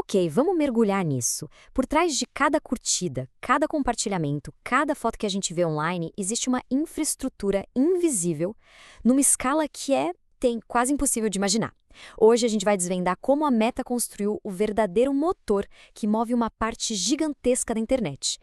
Ok, vamos mergulhar nisso. Por trás de cada curtida, cada compartilhamento, cada foto que a gente vê online, existe uma infraestrutura invisível, numa escala que tem quase impossível de imaginar. Hoje a gente vai desvendar como a Meta construiu o verdadeiro motor que move uma parte gigantesca da internet.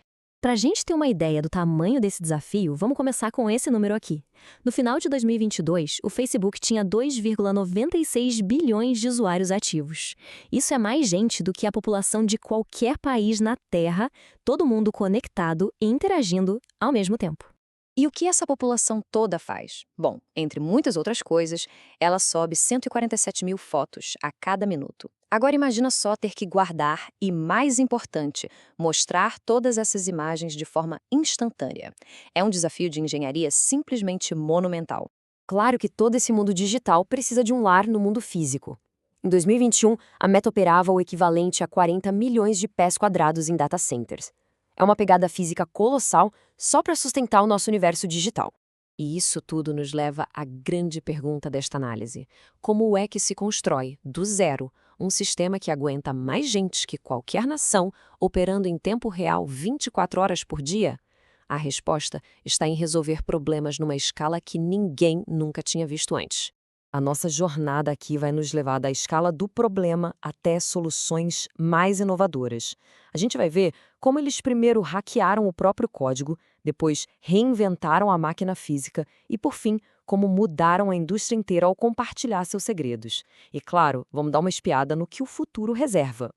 Para a gente ter uma ideia do tamanho desse desafio, vamos começar com esse número aqui. No final de 2022, o Facebook tinha 2,96 bilhões de usuários ativos. Isso é mais gente do que a população de qualquer país na Terra, todo mundo conectado e interagindo ao mesmo tempo. E o que essa população toda faz? Bom, entre muitas outras coisas, ela sobe 147 mil fotos a cada minuto. Agora imagina só ter que guardar e, mais importante, mostrar todas essas imagens de forma instantânea. É um desafio de engenharia simplesmente monumental. Claro que todo esse mundo digital precisa de um lar no mundo físico. Em 2021, a Meta operava o equivalente a 40 milhões de pés quadrados em data centers. É uma pegada física colossal só para sustentar o nosso universo digital. E isso tudo nos leva à grande pergunta desta análise. Como é que se constrói, do zero, um sistema que aguenta mais gente que qualquer nação, operando em tempo real 24 horas por dia? A resposta está em resolver problemas numa escala que ninguém nunca tinha visto antes. A nossa jornada aqui vai nos levar da escala do problema até soluções mais inovadoras. A gente vai ver como eles primeiro hackearam o próprio código, depois reinventaram a máquina física e, por fim, como mudaram a indústria inteira ao compartilhar seus segredos. E, claro, vamos dar uma espiada no que o futuro reserva.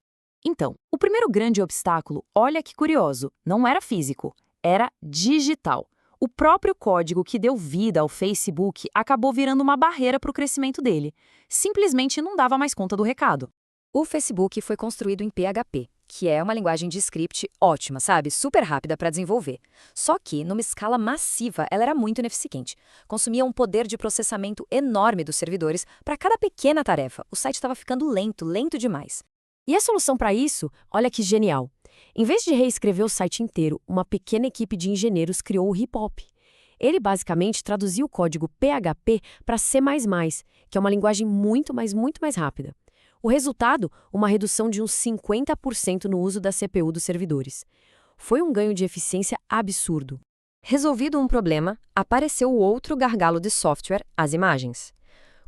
Então, o primeiro grande obstáculo, olha que curioso, não era físico, era digital. O próprio código que deu vida ao Facebook acabou virando uma barreira para o crescimento dele. Simplesmente não dava mais conta do recado. O Facebook foi construído em PHP, que é uma linguagem de script ótima, sabe? Super rápida para desenvolver. Só que, numa escala massiva, ela era muito ineficiente. Consumia um poder de processamento enorme dos servidores para cada pequena tarefa. O site estava ficando lento demais. E a solução para isso, olha que genial. Em vez de reescrever o site inteiro, uma pequena equipe de engenheiros criou o Hip-Hop. Ele basicamente traduziu o código PHP para C++, que é uma linguagem muito mais rápida. O resultado, uma redução de uns 50% no uso da CPU dos servidores. Foi um ganho de eficiência absurdo. Resolvido um problema, apareceu o outro gargalo de software, as imagens.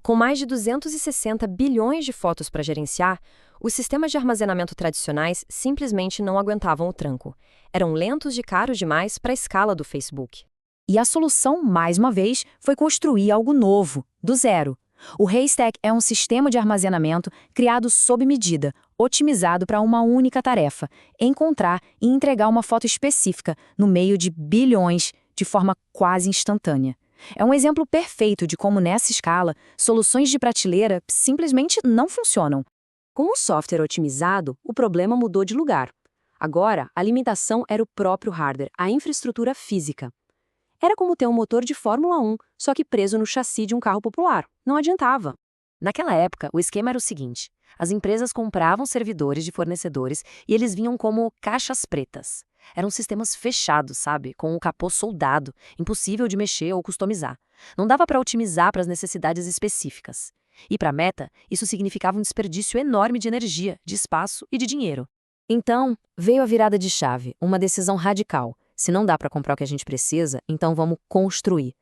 Com mais de 260 bilhões de fotos para gerenciar, os sistemas de armazenamento tradicionais simplesmente não aguentavam o tranco. Eram lentos e caros demais para a escala do Facebook. E a solução, mais uma vez, foi construir algo novo, do zero. O Haystack é um sistema de armazenamento criado sob medida, otimizado para uma única tarefa: encontrar e entregar uma foto específica no meio de bilhões, de forma quase instantânea. É um exemplo perfeito de como, nessa escala, soluções de prateleira simplesmente não funcionam. Com o software otimizado, o problema mudou de lugar. Agora, a limitação era o próprio hardware, a infraestrutura física. Era como ter um motor de Fórmula 1, só que preso no chassi de um carro popular. Não adiantava. Naquela época, o esquema era o seguinte: as empresas compravam servidores de fornecedores e eles vinham como caixas pretas. Eram sistemas fechados, sabe? Com o capô soldado, impossível de mexer ou customizar. Não dava para otimizar para as necessidades específicas. E para a Meta, isso significava um desperdício enorme de energia, de espaço e de dinheiro. Então, veio a virada de chave, uma decisão radical. Se não dá para comprar o que a gente precisa, então vamos construir.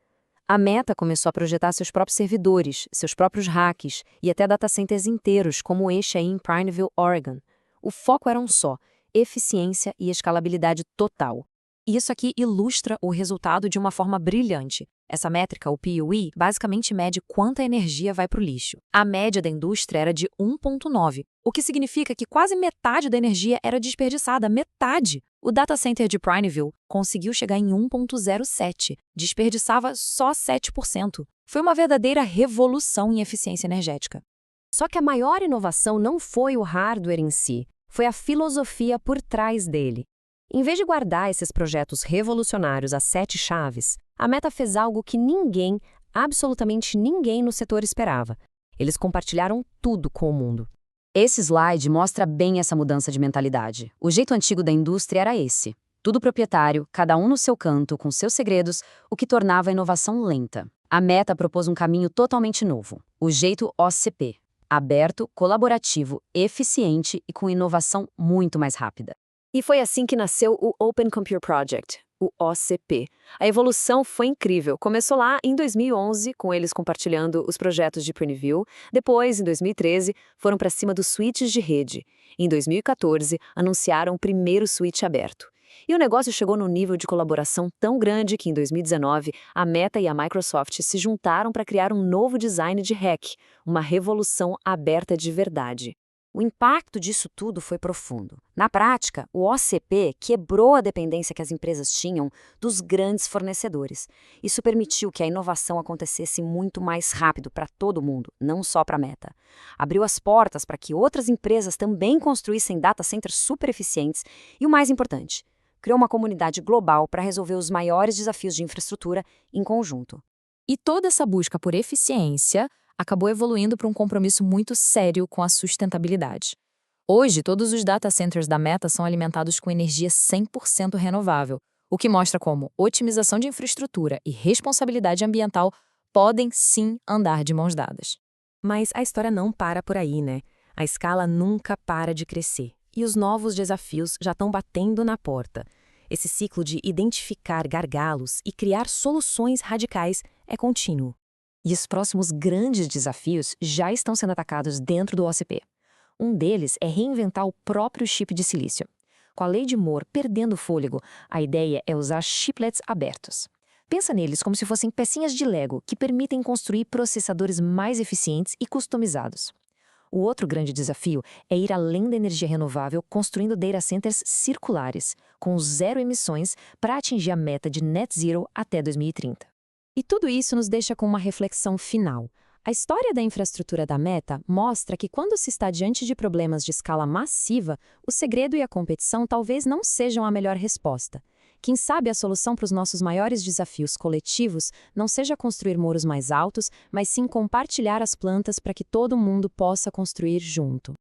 A Meta começou a projetar seus próprios servidores, seus próprios racks e até data centers inteiros, como este aí em Prineville, Oregon. O foco era um só: eficiência e escalabilidade total. E isso aqui ilustra o resultado de uma forma brilhante. Essa métrica, o PUE, basicamente mede quanta energia vai para o lixo. A média da indústria era de 1,9, o que significa que quase metade da energia era desperdiçada, metade. O data center de Prineville conseguiu chegar em 1,07, desperdiçava só 7%. Foi uma verdadeira revolução em eficiência energética. Só que a maior inovação não foi o hardware em si, foi a filosofia por trás dele. Em vez de guardar esses projetos revolucionários a 7 chaves, a Meta fez algo que ninguém, absolutamente ninguém no setor esperava. Eles compartilharam tudo com o mundo. Esse slide mostra bem essa mudança de mentalidade. O jeito antigo da indústria era esse: tudo proprietário, cada um no seu canto, com seus segredos, o que tornava a inovação lenta. A Meta propôs um caminho totalmente novo: o jeito OCP. Aberto, colaborativo, eficiente e com inovação muito mais rápida. E foi assim que nasceu o Open Compute Project, o OCP. A evolução foi incrível. Começou lá em 2011, com eles compartilhando os projetos de Preview. Depois, em 2013, foram para cima dos switches de rede. Em 2014, anunciaram o primeiro switch aberto. E o negócio chegou num nível de colaboração tão grande que, em 2019, a Meta e a Microsoft se juntaram para criar um novo design de REC, uma revolução aberta de verdade. O impacto disso tudo foi profundo. Na prática, o OCP quebrou a dependência que as empresas tinham dos grandes fornecedores. Isso permitiu que a inovação acontecesse muito mais rápido para todo mundo, não só para a Meta. Abriu as portas para que outras empresas também construíssem data centers super eficientes e, o mais importante, criou uma comunidade global para resolver os maiores desafios de infraestrutura em conjunto. E toda essa busca por eficiência acabou evoluindo para um compromisso muito sério com a sustentabilidade. Hoje, todos os data centers da Meta são alimentados com energia 100% renovável, o que mostra como otimização de infraestrutura e responsabilidade ambiental podem sim andar de mãos dadas. Mas a história não para por aí, né? A escala nunca para de crescer. E os novos desafios já estão batendo na porta. Esse ciclo de identificar gargalos e criar soluções radicais é contínuo. E os próximos grandes desafios já estão sendo atacados dentro do OCP. Um deles é reinventar o próprio chip de silício. Com a lei de Moore perdendo fôlego, a ideia é usar chiplets abertos. Pensa neles como se fossem pecinhas de Lego que permitem construir processadores mais eficientes e customizados. O outro grande desafio é ir além da energia renovável construindo data centers circulares, com zero emissões para atingir a meta de net zero até 2030. E tudo isso nos deixa com uma reflexão final. A história da infraestrutura da Meta mostra que quando se está diante de problemas de escala massiva, o segredo e a competição talvez não sejam a melhor resposta. Quem sabe a solução para os nossos maiores desafios coletivos não seja construir muros mais altos, mas sim compartilhar as plantas para que todo mundo possa construir junto.